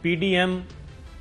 PDM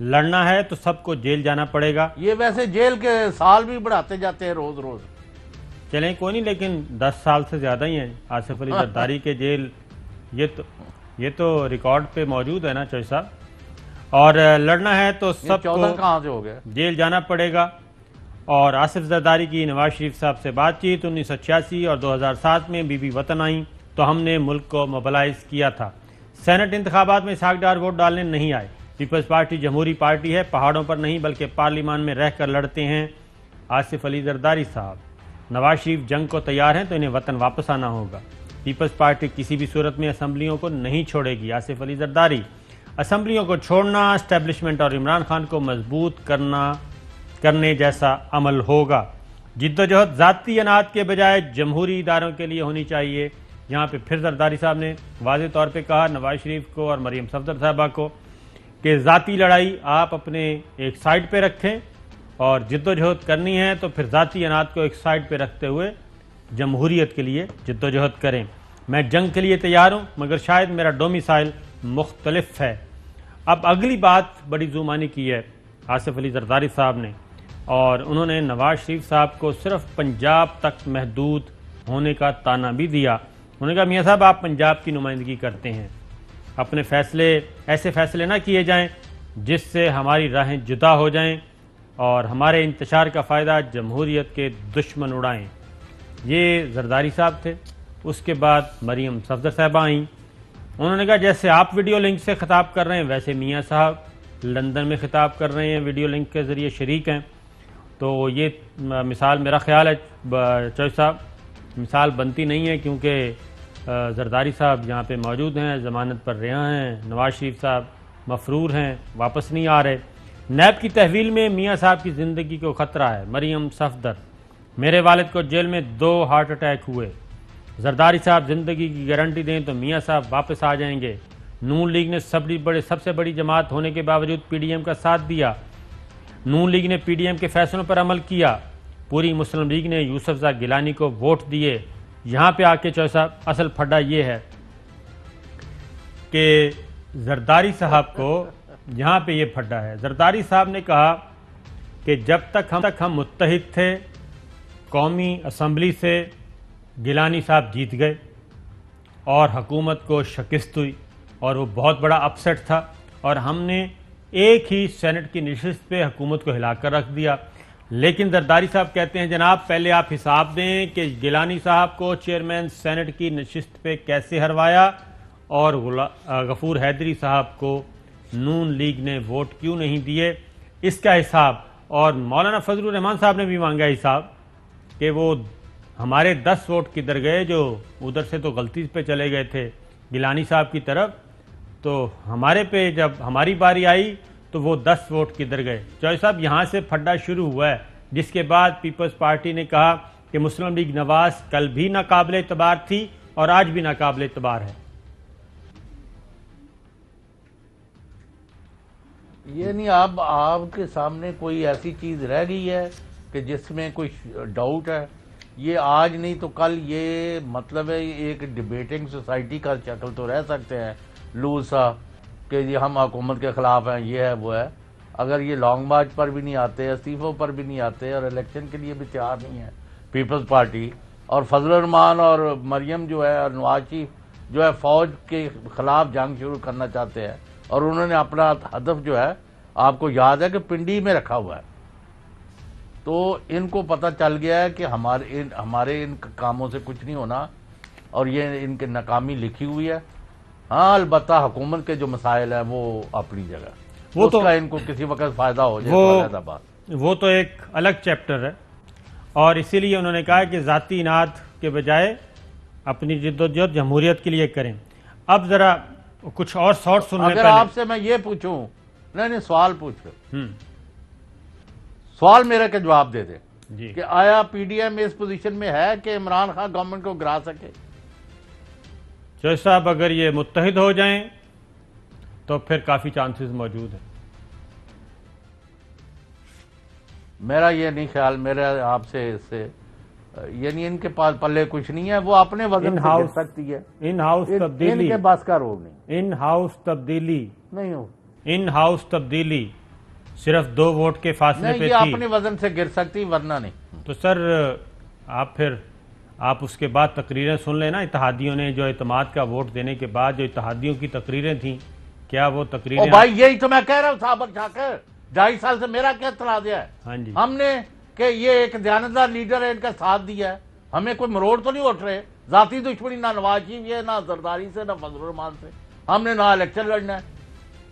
لڑنا ہے تو سب کو جیل جانا پڑے گا. یہ ویسے جیل کے سال بھی بڑھاتے جاتے ہیں روز روز. چلیں کوئی نہیں، لیکن 10 سال سے زیادہ ہی ہیں آصف علی زرداری کے جیل. یہ تو ریکارڈ پہ موجود ہے نا چوہدری صاحب. اور لڑنا ہے تو سب کو 14 کہاں سے ہو گیا؟ جیل جانا پڑے گا. اور آصف زرداری کی نواز شریف صاحب سے بات چیت 1986 اور 2007 میں بی بی وطن آئیں تو ہم نے ملک کو موبلائز کیا تھا. سینٹ انتخابات میں اسحاق ڈار ووٹ ڈالنے نہیں آئے. پیپلز پارٹی جمہوری پارٹی ہے، پہاڑوں پر نہیں بلکہ پارلیمان میں رہ کر لڑتے ہیں آصف علی زرداری صاحب. نواز شریف جنگ کو تیار ہیں تو انہیں وطن واپس آنا ہوگا. پیپلز پارٹی کسی بھی صورت میں اسمبلیوں کو نہیں چھوڑے گی. آصف علی زرداری: اسمبلیوں کو چھوڑنا اسٹیبلشمنٹ اور عمران خان کو مضبوط کرنے جیسا عمل ہوگا. جدوجہد ذاتی اناج کے بجائے جمہوری اداروں کے لیے ہونی چاہیے. یہاں پہ پھر زرداری صاحب نے واضح طور پہ کہا نواز شریف کو اور مریم صفدر صاحبہ کو کہ ذاتی لڑائی آپ اپنے ایک سائڈ پہ رکھیں اور جدوجہد کرنی ہے تو پھر ذاتی اناج کو ایک سائڈ پہ رکھتے ہوئے جمہوریت کے لیے جدوجہد کریں. میں جنگ کے لیے تیار ہوں مگر شاید میرا ڈومیسائل مختلف ہے. اب اگلی بات بڑی زومانی کی ہے آصف علی زرداری صاحب نے، اور انہوں نے نواز شریف صاحب کو صرف پنجاب تک محدود ہونے کا طعنہ بھی دیا. انہوں نے کہا میاں صاحب آپ پنجاب کی نمائندگی کرتے ہیں، اپنے ایسے فیصلے نہ کیے جائیں جس سے ہماری راہیں جدا ہو جائیں اور ہمارے انتشار کا فائدہ جمہوریت کے دشمن اڑائیں. یہ زرداری صاحب تھے. اس کے بعد مریم صفدر صاحبہ آئیں. انہوں نے کہا جیسے آپ ویڈیو لنک سے خطاب کر رہے ہیں ویسے میاں صاحب لندن میں خطاب کر رہے ہیں، ویڈیو لنک کے ذریعے شریک ہیں. تو یہ مثال میرا خیال ہے چوہدری صاحب مثال بنتی نہیں ہے، کیونکہ زرداری صاحب یہاں پہ موجود ہیں، ضمانت پر رہا ہیں. نواز شریف صاحب مفرور ہیں، واپس نہیں آ رہے. نیب کی تحویل میں میاں صاحب کی زندگی کو خطرہ ہے. مریم صفدر: میرے والد کو جیل میں 2 ہارٹ اٹیک ہوئے. زرداری صاحب زندگی کی گارنٹی دیں تو میاں صاحب واپس آ جائیں گے. نون لیگ نے سب سے بڑی جماعت ہونے کے باوجود پی ڈی ایم کا ساتھ دیا. نون لیگ نے پی ڈی ایم کے فیصلوں پر عمل کیا. پوری مسلم لیگ نے یوسفزا گیلانی کو ووٹ دیے. یہاں پہ آ کے چوہدری صاحب اصل پھڈا یہ ہے کہ زرداری صاحب کو یہاں پہ یہ پھڈا ہے. زرداری صاحب نے کہا کہ جب تک ہم متحد تھے قومی اسمبلی سے گیلانی صاحب جیت گئے اور حکومت کو شکست ہوئی اور وہ بہت بڑا اپسیٹ تھا اور ہم نے ایک ہی سینٹ کی نشست پہ حکومت کو ہلا کر رکھ دیا. لیکن زرداری صاحب کہتے ہیں جناب پہلے آپ حساب دیں کہ گیلانی صاحب کو چیئرمین سینٹ کی نشست پہ کیسے ہروایا اور غفور حیدری صاحب کو نون لیگ نے ووٹ کیوں نہیں دیے، اس کا حساب. اور مولانا فضل الرحمان صاحب نے بھی مانگا حساب کہ وہ ہمارے 10 ووٹ کدھر گئے جو ادھر سے تو غلطی پہ چلے گئے تھے گیلانی صاحب کی طرف، تو ہمارے پہ جب ہماری باری آئی تو وہ 10 ووٹ کدھر گئے. چوہدری صاحب یہاں سے پھڈا شروع ہوا ہے، جس کے بعد پیپلز پارٹی نے کہا کہ مسلم لیگ نواز کل بھی ناقابل اعتبار تھی اور آج بھی ناقابل اعتبار ہے. یہ نہیں اب آپ کے سامنے کوئی ایسی چیز رہ گئی ہے کہ جس میں کوئی ڈاؤٹ ہے. یہ آج نہیں تو کل یہ مطلب ہے ایک ڈیبیٹنگ سوسائٹی کا شکل تو رہ سکتے ہیں لوز سا کہ یہ ہم حکومت کے خلاف ہیں، یہ ہے وہ ہے. اگر یہ لانگ مارچ پر بھی نہیں آتے، استعفوں پر بھی نہیں آتے اور الیکشن کے لیے بھی تیار نہیں ہے پیپلز پارٹی، اور فضل الرحمان اور مریم جو ہے اور نواز شریف جو ہے فوج کے خلاف جنگ شروع کرنا چاہتے ہیں اور انہوں نے اپنا ہدف جو ہے آپ کو یاد ہے کہ پنڈی میں رکھا ہوا ہے، تو ان کو پتہ چل گیا ہے کہ ہمارے ان کاموں سے کچھ نہیں ہونا اور یہ ان کی ناکامی لکھی ہوئی ہے. ہاں البتہ حکومت کے جو مسائل ہیں وہ اپنی جگہ، وہ تو ان کو کسی وقت فائدہ ہو جائے وہ تو ایک الگ چیپٹر ہے. اور اسی لیے انہوں نے کہا کہ ذاتی اناد کے بجائے اپنی جدوجہد جمہوریت کے لیے کریں. اب ذرا کچھ اور سارٹ سننے اگر آپ سے میں یہ پوچھوں، نہیں سوال پوچھ سوال میرا کے جواب دے دیں جی کہ آیا پی ڈی ایم اس پوزیشن میں ہے کہ عمران خان گورنمنٹ کو گرا سکے؟ چوہدری صاحب اگر یہ متحد ہو جائیں تو پھر کافی چانسز موجود ہیں. میرا یہ نہیں خیال، میرا آپ سے اس سے یعنی ان کے پاس پلے کچھ نہیں ہے، وہ اپنے وزن سے گر سکتی ہے. ان ہاؤس تبدیلی ان کے بس کا روگ نہیں، ان ہاؤس تبدیلی نہیں ہو. ان ہاؤس تبدیلی صرف 2 ووٹ کے فاصلے نہیں، پہ یہ تھی اپنے وزن سے گر سکتی ورنہ نہیں۔ تو سر آپ اس کے بعد تقریریں سن لیں نا، اتحادیوں نے جو اعتماد کا ووٹ دینے کے بعد جو اتحادیوں کی تقریریں تھیں، کیا وہ تقریریں بھائی یہی تو میں کہہ رہا ہوں صابر شاکر، 2.5 سال سے میرا کیا تنازع ہے؟ ہاں جی ہم نے کہ یہ ایک دیانتدار لیڈر ہے، ان کا ساتھ دیا ہے، ہمیں کوئی مروڑ تو نہیں اٹھ رہے، ذاتی دشمنی نہ نواز شریف ہے، نہ زرداری سے، نہ فضل الرحمان سے، ہم نے نہ الیکشن لڑنا ہے،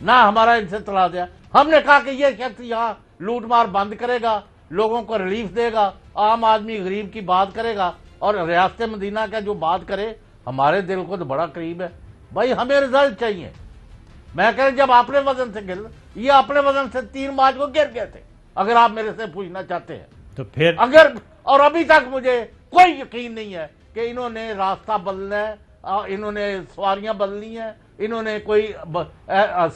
نہ ہمارا ان سے تنازع ہے۔ ہم نے کہا کہ یہ شخص یہاں لوٹ مار بند کرے گا، لوگوں کو ریلیف دے گا، عام آدمی غریب کی بات کرے گا، اور ریاست مدینہ کا جو بات کرے ہمارے دل کو تو بڑا قریب ہے۔ بھائی ہمیں رزلٹ چاہیے۔ میں کہہ رہا جب اپنے وزن سے گر، یہ اپنے وزن سے 3 مارچ کو گر گئے تھے، اگر آپ میرے سے پوچھنا چاہتے ہیں تو پھر اور ابھی تک مجھے کوئی یقین نہیں ہے کہ انہوں نے راستہ بدلنا ہے، انہوں نے سواریاں بدلنی ہیں، انہوں نے کوئی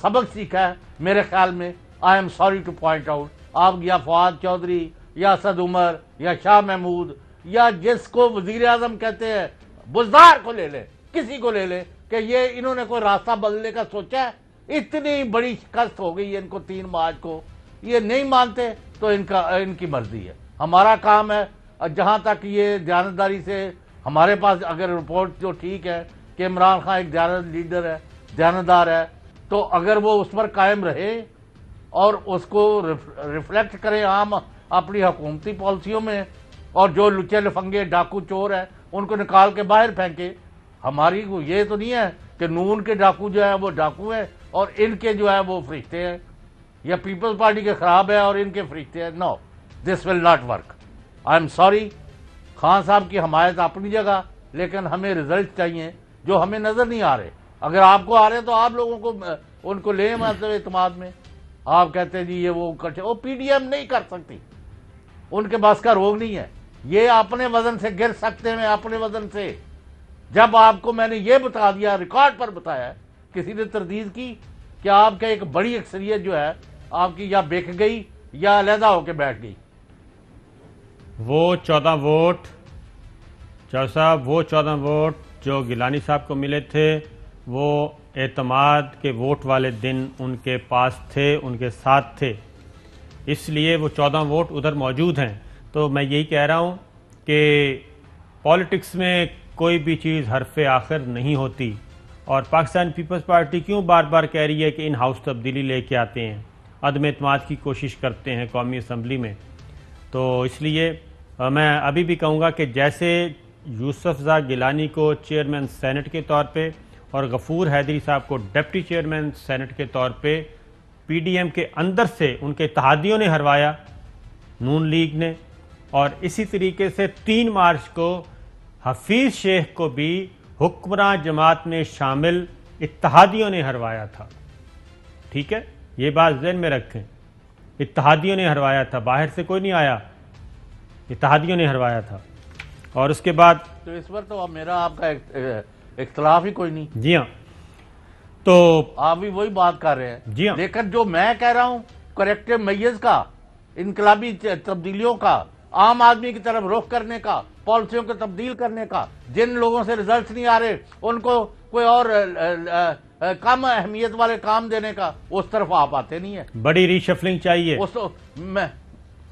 سبق سیکھا ہے۔ میرے خیال میں I am sorry to point out, آپ یا فواد چودھری یا اسد عمر یا شاہ محمود یا جس کو وزیر اعظم کہتے ہیں، بزدار کو لے لے، کسی کو لے لے، کہ یہ انہوں نے کوئی راستہ بدلنے کا سوچا ہے؟ اتنی بڑی شکست ہو گئی ہے ان کو 3 مارچ کو، یہ نہیں مانتے تو ان کی مرضی ہے۔ ہمارا کام ہے جہاں تک یہ دیانتداری سے ہمارے پاس اگر رپورٹ جو ٹھیک ہے کہ عمران خان ایک دیانت لیڈر ہے، دیانتدار ہے، تو اگر وہ اس پر قائم رہے اور اس کو ریفلیکٹ کرے عام اپنی حکومتی پالیسیوں میں، اور جو لچے لفنگے ڈاکو چور ہیں ان کو نکال کے باہر پھینکے۔ ہماری یہ تو نہیں ہے کہ نون کے ڈاکو جو ہے وہ ڈاکو ہیں اور ان کے جو ہے وہ فرشتے ہیں، یا پیپلز پارٹی کے خراب ہے اور ان کے فرشتے ہیں۔ No, this will not work. I am sorry, Khan صاحب کی حمایت اپنی جگہ، لیکن ہمیں رزلٹ چاہیے جو ہمیں نظر نہیں آ رہے۔ اگر آپ کو آ رہے تو آپ لوگوں کو ان کو لیں مطلب اعتماد میں۔ آپ کہتے ہیں جی یہ وہ کرتے، وہ پی ڈی ایم نہیں کر سکتی، ان کے بس کا روگ نہیں ہے۔ یہ اپنے وزن سے گر سکتے ہیں، اپنے وزن سے۔ جب آپ کو میں نے یہ بتا دیا، ریکارڈ پر بتایا، کسی نے تردید کی کہ آپ کا ایک بڑی اکثریت جو ہے آپ کی یا بک گئی یا علیحدہ ہو کے بیٹھ گئی۔ وہ 14 ووٹ چودھری صاحب، وہ 14 ووٹ جو گیلانی صاحب کو ملے تھے، وہ اعتماد کے ووٹ والے دن ان کے پاس تھے، ان کے ساتھ تھے، اس لیے وہ 14 ووٹ ادھر موجود ہیں۔ تو میں یہی کہہ رہا ہوں کہ پالیٹکس میں کوئی بھی چیز حرف آخر نہیں ہوتی، اور پاکستان پیپلز پارٹی کیوں بار بار کہہ رہی ہے کہ ان ہاؤس تبدیلی لے کے آتے ہیں، عدم اعتماد کی کوشش کرتے ہیں قومی اسمبلی میں۔ تو اس لیے میں ابھی بھی کہوں گا کہ جیسے یوسف زا گیلانی کو چیئرمین سینٹ کے طور پہ اور غفور حیدری صاحب کو ڈپٹی چیئرمین سینٹ کے طور پہ پی ڈی ایم کے اندر سے ان کے اتحادیوں نے ہروایا، نون لیگ نے، اور اسی طریقے سے 3 مارچ کو حفیظ شیخ کو بھی حکمراں جماعت میں شامل اتحادیوں نے ہروایا تھا۔ ٹھیک ہے، یہ بات ذہن میں رکھیں، اتحادیوں نے ہروایا تھا، باہر سے کوئی نہیں آیا، اتحادیوں نے ہروایا تھا۔ اور اس کے بعد تو اس پر تو میرا آپ کا اختلاف ہی کوئی نہیں۔ جی ہاں، تو آپ بھی وہی بات کر رہے ہیں۔ جی ہاں، لیکن جو میں کہہ رہا ہوں کریکٹو میئرز کا، انقلابی تبدیلیوں کا، عام آدمی کی طرف رخ کرنے کا، پالیسیوں کو تبدیل کرنے کا، جن لوگوں سے ریزلٹس نہیں آ رہے ان کو کوئی اور کم اہمیت والے کام دینے کا، اس طرف آپ آتے نہیں ہیں۔ بڑی ری شفلنگ چاہیے۔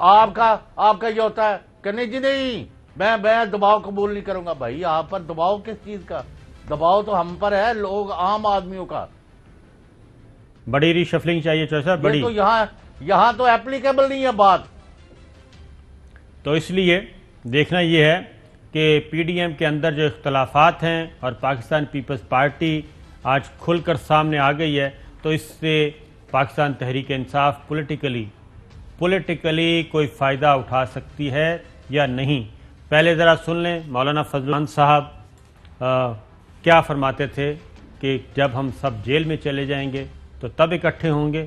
آپ کا یہ ہوتا ہے کہ نہیں جی نہیں، میں دباؤ قبول نہیں کروں گا۔ بھائی آپ پر دباؤ کس چیز کا؟ دباؤ تو ہم پر ہے، لوگ عام آدمیوں کا۔ بڑی ری شفلنگ چاہیے چوہدری صاحب، بڑی۔ تو یہاں تو ایپلیکیبل نہیں ہے بات۔ تو اس لیے دیکھنا یہ ہے کہ پی ڈی ایم کے اندر جو اختلافات ہیں اور پاکستان پیپلز پارٹی آج کھل کر سامنے آ گئی ہے، تو اس سے پاکستان تحریک انصاف پولیٹیکلی کوئی فائدہ اٹھا سکتی ہے یا نہیں۔ پہلے ذرا سن لیں مولانا فضل الرحمان صاحب کیا فرماتے تھے کہ جب ہم سب جیل میں چلے جائیں گے تو تب اکٹھے ہوں گے،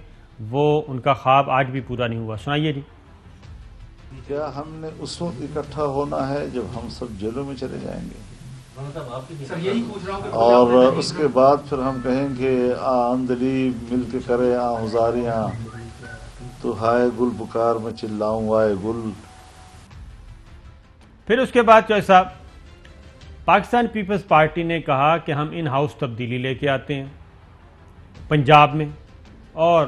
وہ ان کا خواب آج بھی پورا نہیں ہوا۔ سنائیے جی۔ کیا ہم نے اس وقت اکٹھا ہونا ہے جب ہم سب جیلوں میں چلے جائیں گے، اور اس کے بعد پھر ہم کہیں گے اندلی مل کے کرے ہزاریاں، تو ہائے گل پکار میں چلاؤں آئے گل۔ پھر اس کے بعد چوہدری صاحب پاکستان پیپلز پارٹی نے کہا کہ ہم ان ہاؤس تبدیلی لے کے آتے ہیں پنجاب میں، اور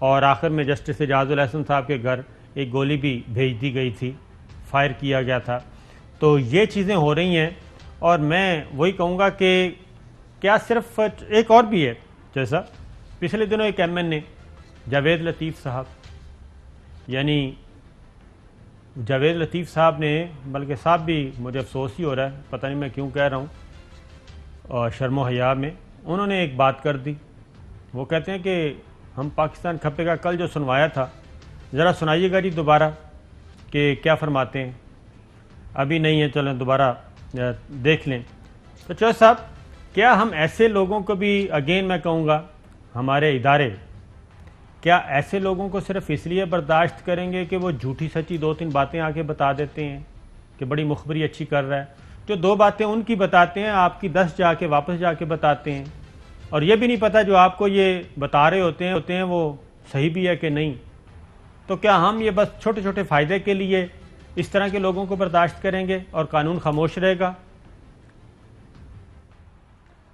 اور آخر میں جسٹس اعجاز الحسن صاحب کے گھر ایک گولی بھی بھیج دی گئی تھی، فائر کیا گیا تھا. تو یہ چیزیں ہو رہی ہیں، اور میں وہی کہوں گا کہ کیا صرف ایک اور بھی ہے، جیسا پچھلے دنوں ایک ایم این اے جاوید لطیف صاحب، یعنی جاوید لطیف صاحب نے، بلکہ صاحب بھی مجھے افسوس ہی ہو رہا ہے، پتہ نہیں میں کیوں کہہ رہا ہوں، اور شرم و حیا میں انہوں نے ایک بات کر دی. وہ کہتے ہیں کہ ہم پاکستان کھپے کا کل جو سنوایا تھا، ذرا سنائیے گا جی دوبارہ کہ کیا فرماتے ہیں. ابھی نہیں ہے، چلیں دوبارہ دیکھ لیں. تو چوہدری صاحب، کیا ہم ایسے لوگوں کو بھی، اگین میں کہوں گا ہمارے ادارے، کیا ایسے لوگوں کو صرف اس لیے برداشت کریں گے کہ وہ جھوٹی سچی 2-3 باتیں آ کے بتا دیتے ہیں کہ بڑی مخبری اچھی کر رہا ہے؟ جو 2 باتیں ان کی بتاتے ہیں، آپ کی 10 جا کے واپس جا کے بتاتے ہیں، اور یہ بھی نہیں پتہ جو آپ کو یہ بتا رہے ہوتے ہیں وہ صحیح بھی ہے کہ نہیں. تو کیا ہم یہ بس چھوٹے چھوٹے فائدے کے لیے اس طرح کے لوگوں کو برداشت کریں گے اور قانون خاموش رہے گا؟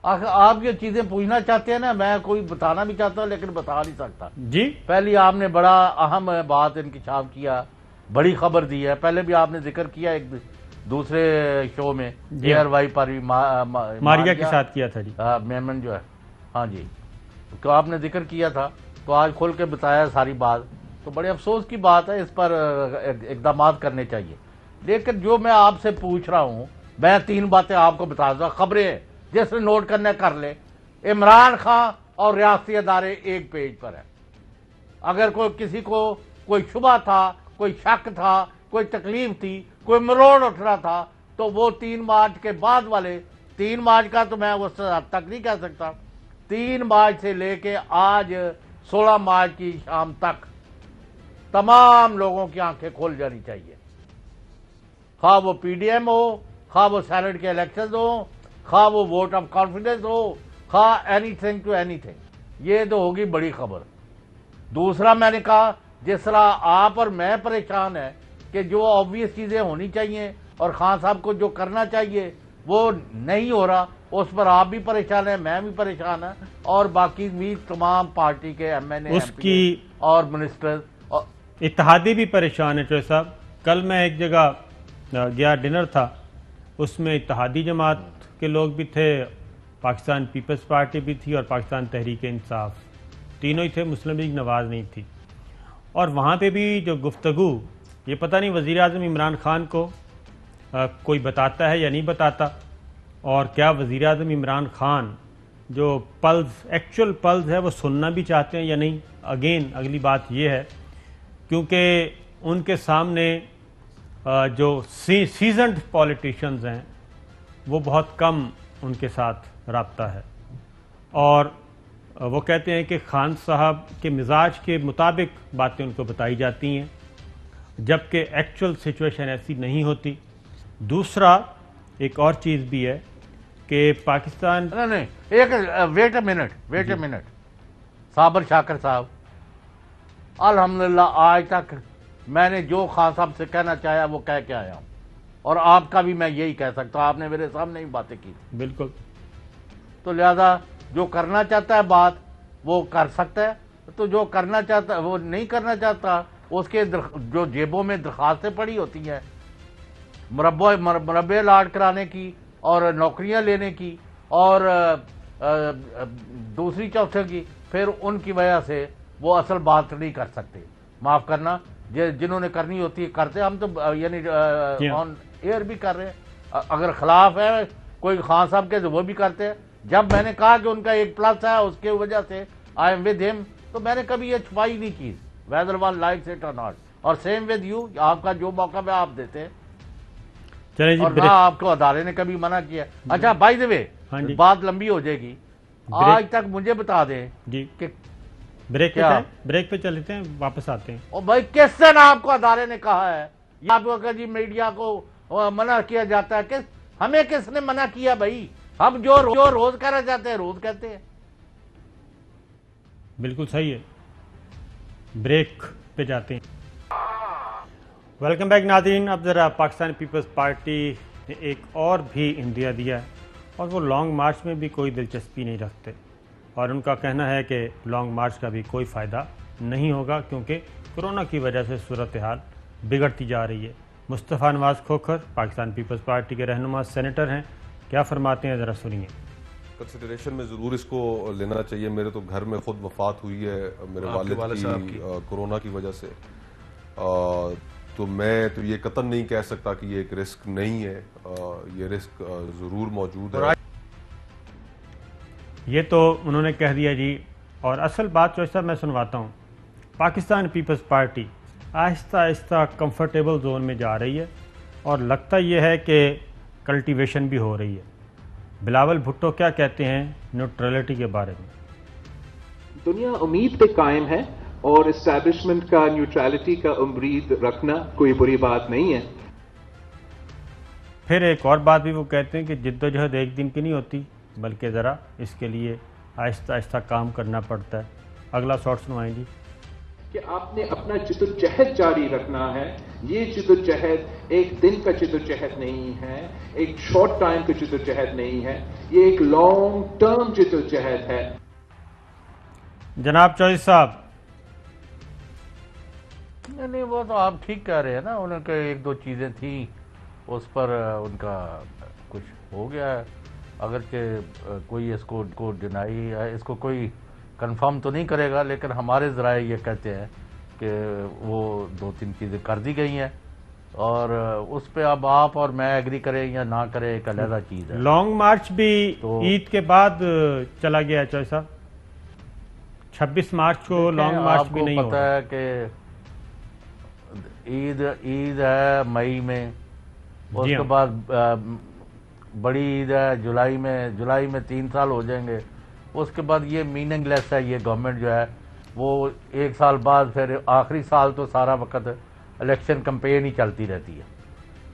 آپ یہ چیزیں پوچھنا چاہتے ہیں نا، میں کوئی بتانا بھی چاہتا ہوں لیکن بتا نہیں سکتا. جی، پہلی آپ نے بڑا اہم بات انکشاف کیا، بڑی خبر دی ہے. پہلے بھی آپ نے ذکر کیا ایک دوسرے شو میں، ایئر وائی پر ماریا کے ساتھ کیا تھا جی، میمن جو ہے، ہاں جی، تو آپ نے ذکر کیا تھا، تو آج کھول کے بتایا ساری بات. تو بڑے افسوس کی بات ہے، اس پر اقدامات کرنے چاہیے. لیکن جو میں آپ سے پوچھ رہا ہوں، میں 3 باتیں آپ کو بتا دوں، خبریں جس نے نوٹ کرنا کر لے. عمران خان اور ریاستی ادارے ایک پیج پر ہے. اگر کسی کو کوئی شبہ تھا، کوئی شک تھا، کوئی تکلیف تھی، کوئی مروڑ اٹھ رہا تھا، تو وہ 3 مارچ کے بعد والے، 3 مارچ کا تو میں اس حد تک نہیں کہہ سکتا، 3 مارچ سے لے کے آج 16 مارچ کی شام تک تمام لوگوں کی آنکھیں کھول جانی چاہیے. خواہ وہ پی ڈی ایم ہو، خواہ وہ سینٹ کے الیکشنز ہو، خواہ وہ ووٹ آف کانفیڈنس ہو، خواہ anything to anything. یہ تو ہوگی بڑی خبر. دوسرا میں نے کہا، جس طرح آپ اور میں پریشان ہیں کہ جو آبویس چیزیں ہونی چاہیے اور خان صاحب کو جو کرنا چاہیے وہ نہیں ہو رہا، اس پر آپ بھی پریشان ہیں، میں بھی پریشان ہوں، اور باقی بھی تمام پارٹی کے ایم این اے، اس کی اور منسٹر، اتحادی بھی پریشان ہے. چوہدری صاحب، کل میں ایک جگہ گیا، ڈنر تھا، اس میں اتحادی جماعت کے لوگ بھی تھے، پاکستان پیپلز پارٹی بھی تھی، اور پاکستان تحریک انصاف، تینوں ہی تھے، مسلم لیگ نواز نہیں تھی. اور وہاں پہ بھی جو گفتگو، یہ پتہ نہیں وزیر اعظم عمران خان کو کوئی بتاتا ہے یا نہیں بتاتا، اور کیا وزیر اعظم عمران خان جو پلز، ایکچول پلز ہے، وہ سننا بھی چاہتے ہیں یا نہیں. اگین اگلی بات یہ ہے، کیونکہ ان کے سامنے جو سیزنڈ پولیٹیشنز ہیں وہ بہت کم ان کے ساتھ رابطہ ہے، اور وہ کہتے ہیں کہ خان صاحب کے مزاج کے مطابق باتیں ان کو بتائی جاتی ہیں، جبکہ ایکچول سچویشن ایسی نہیں ہوتی. دوسرا ایک اور چیز بھی ہے کہ پاکستان، نہیں، ایک ویٹ اے منٹ، صابر شاکر صاحب، الحمدللہ آج تک میں نے جو خان صاحب سے کہنا چاہا وہ کہہ کے آیا ہوں، اور آپ کا بھی میں یہی کہہ سکتا ہوں. آپ نے میرے سامنے ہی باتیں کی. بالکل. تو لہذا جو کرنا چاہتا ہے بات وہ کر سکتا ہے، تو جو کرنا چاہتا ہے وہ نہیں کرنا چاہتا، اس کے جو جیبوں میں درخواستیں پڑی ہوتی ہیں مربع لاٹ کرانے کی اور نوکریاں لینے کی اور دوسری چوتھے کی، پھر ان کی وجہ سے وہ اصل بات نہیں کر سکتے. معاف کرنا، جنہوں نے کرنی ہوتی ہے کرتے. ہم تو یعنی آن ایئر بھی کر رہے ہیں. اگر خلاف ہے کوئی خان صاحب کے تو وہ بھی کرتے ہیں. جب میں نے کہا کہ ان کا ایک پلس ہے اس کی وجہ سے آئی ایم ود ہم، تو میں نے کبھی یہ چھپائی نہیں چیز، ویدر ون لائکس اٹ اور ناٹ. اور سیم ود یو، آپ کا جو موقع میں آپ دیتے ہیں، اور نہ آپ کو ادارے نے کبھی منع کیا. اچھا، بائی دی وے، بات لمبی ہو جائے گی. آج تک مجھے بتا دیں کہ بریک پہ چلتے ہیں، واپس آتے ہیں. اور بھائی کس دن آپ کو ادارے نے کہا ہے، یا آپ کو جی میڈیا کو منع کیا جاتا ہے؟ ہمیں کس نے منع کیا بھائی؟ ہم جو روز کہنا چاہتے ہیں روز کہتے ہیں. بالکل صحیح ہے. بریک پہ جاتے ہیں. ویلکم بیک ناظرین. اب ذرا پاکستان پیپلز پارٹی نے ایک اور بھی اندیا دیا ہے، اور وہ لانگ مارچ میں بھی کوئی دلچسپی نہیں رکھتے، اور ان کا کہنا ہے کہ لانگ مارچ کا بھی کوئی فائدہ نہیں ہوگا کیونکہ کورونا کی وجہ سے صورتحال بگڑتی جا رہی ہے۔ مصطفیٰ نواز کھوکھر پاکستان پیپلز پارٹی کے رہنما سینیٹر ہیں، کیا فرماتے ہیں ذرا سنیے۔ کنسیڈریشن میں ضرور اس کو لینا چاہیے۔ میرے تو گھر میں خود وفات ہوئی ہے میرے والد کی کورونا کی وجہ سے، تو میں تو یہ قطعاً نہیں کہہ سکتا کہ یہ ایک رسک نہیں ہے، یہ رسک ضرور موجود ہے۔ یہ تو انہوں نے کہہ دیا جی، اور اصل بات جو ایسا میں سنواتا ہوں، پاکستان پیپلز پارٹی آہستہ آہستہ کمفرٹیبل زون میں جا رہی ہے اور لگتا یہ ہے کہ کلٹیویشن بھی ہو رہی ہے۔ بلاول بھٹو کیا کہتے ہیں نیوٹرلٹی کے بارے میں؟ دنیا امید پہ قائم ہے اور اسٹیبلشمنٹ کا نیوٹرلٹی کا امید رکھنا کوئی بری بات نہیں ہے۔ پھر ایک اور بات بھی وہ کہتے ہیں کہ جد و جہد ایک دن کی نہیں ہوتی، بلکہ ذرا اس کے لیے آہستہ آہستہ کام کرنا پڑتا ہے۔ اگلا شارٹ سنوائیں جی۔ کہ آپ نے اپنا جدوجہد جاری رکھنا ہے۔ یہ جدوجہد ایک دن کا جدوجہد نہیں ہے، ایک شارٹ ٹائم کا جدوجہد نہیں ہے، یہ ایک لانگ ٹرم جدوجہد ہے۔ جناب چوہدری صاحب، نہیں وہ تو آپ ٹھیک کہہ رہے ہیں نا، ان کے ایک دو چیزیں تھیں اس پر ان کا کچھ ہو گیا ہے، اگرچہ کوئی اس کو ڈینائی ہے، اس کو کوئی کنفرم تو نہیں کرے گا، لیکن ہمارے ذرائع یہ کہتے ہیں کہ وہ دو تین چیزیں کر دی گئی ہیں، اور اس پہ اب آپ اور میں ایگری کریں یا نہ کریں ایک علیحدہ چیز ہے۔ لانگ مارچ بھی عید کے بعد چلا گیا ہے چوہدری صاحب، 26 مارچ کو لانگ مارچ بھی نہیں ہوگا۔ آپ کو پتہ ہے کہ عید ہے مئی میں، اس کے بعد بڑی عید ہے جولائی میں 3 سال ہو جائیں گے، اس کے بعد یہ میننگ لیس ہے یہ گورنمنٹ جو ہے، وہ 1 سال بعد پھر آخری سال تو سارا وقت الیکشن کمپین ہی چلتی رہتی ہے،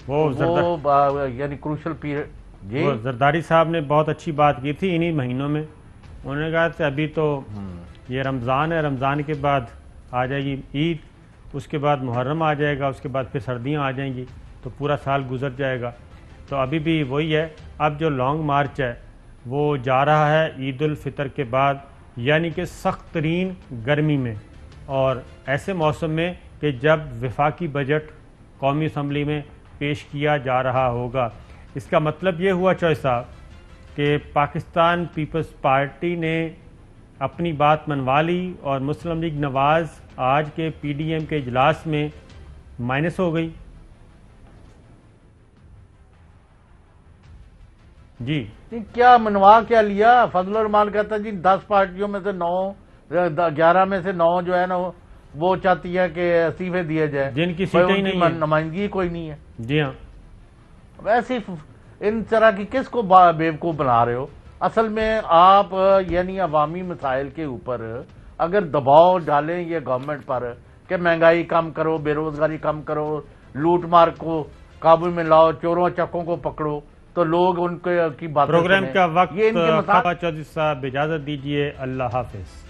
وہ یعنی کروشل پیریڈ۔ جی زرداری صاحب نے بہت اچھی بات کی تھی انہی مہینوں میں، انہوں نے کہا کہ ابھی تو یہ رمضان ہے، رمضان کے بعد آ جائے گی عید، اس کے بعد محرم آ جائے گا، اس کے بعد پھر سردیاں آ جائیں گی، تو پورا سال گزر جائے گا۔ تو ابھی بھی وہی ہے، اب جو لانگ مارچ ہے وہ جا رہا ہے عید الفطر کے بعد، یعنی کہ سخت ترین گرمی میں، اور ایسے موسم میں کہ جب وفاقی بجٹ قومی اسمبلی میں پیش کیا جا رہا ہوگا۔ اس کا مطلب یہ ہوا چوہدری صاحب کہ پاکستان پیپلز پارٹی نے اپنی بات منوا لی اور مسلم لیگ نواز آج کے پی ڈی ایم کے اجلاس میں مائنس ہو گئی۔ جی کیا منوا کیا لیا؟ فضل الرحمان کہتا ہے جی 10 پارٹیوں میں سے 11 میں سے 9 جو ہے نا وہ چاہتی ہے کہ استعفے دیے جائیں، جن کی سیٹیں ہی نہیں ہیں، نمائندگی کوئی نہیں ہے۔ جی ہاں، ویسے ان طرح کی کس کو بیوقوف بنا رہے ہو؟ اصل میں آپ یعنی عوامی مسائل کے اوپر اگر دباؤ ڈالیں یہ گورنمنٹ پر کہ مہنگائی کم کرو، بے روزگاری کم کرو، لوٹ مار کو قابو میں لاؤ، چوروں چکوں کو پکڑو، تو لوگ ان کی بات پروگرام کا وقت چوہدری صاحب اجازت دیجیے، اللہ حافظ۔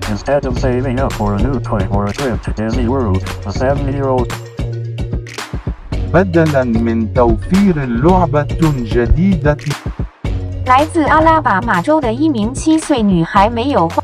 Instead of saving up for a new toy or a trip to Disney World, a 7-year-old بدلاً من توفير لعبة جديدة 来自阿拉巴马州的一名7岁女孩没有花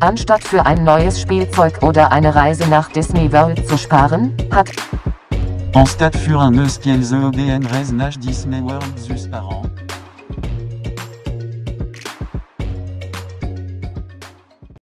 Anstatt für ein neues Spielzeug oder eine Reise nach Disney World zu sparen, hat Anstatt für un eus kiel ze EDN reise nach Disney World zu sparen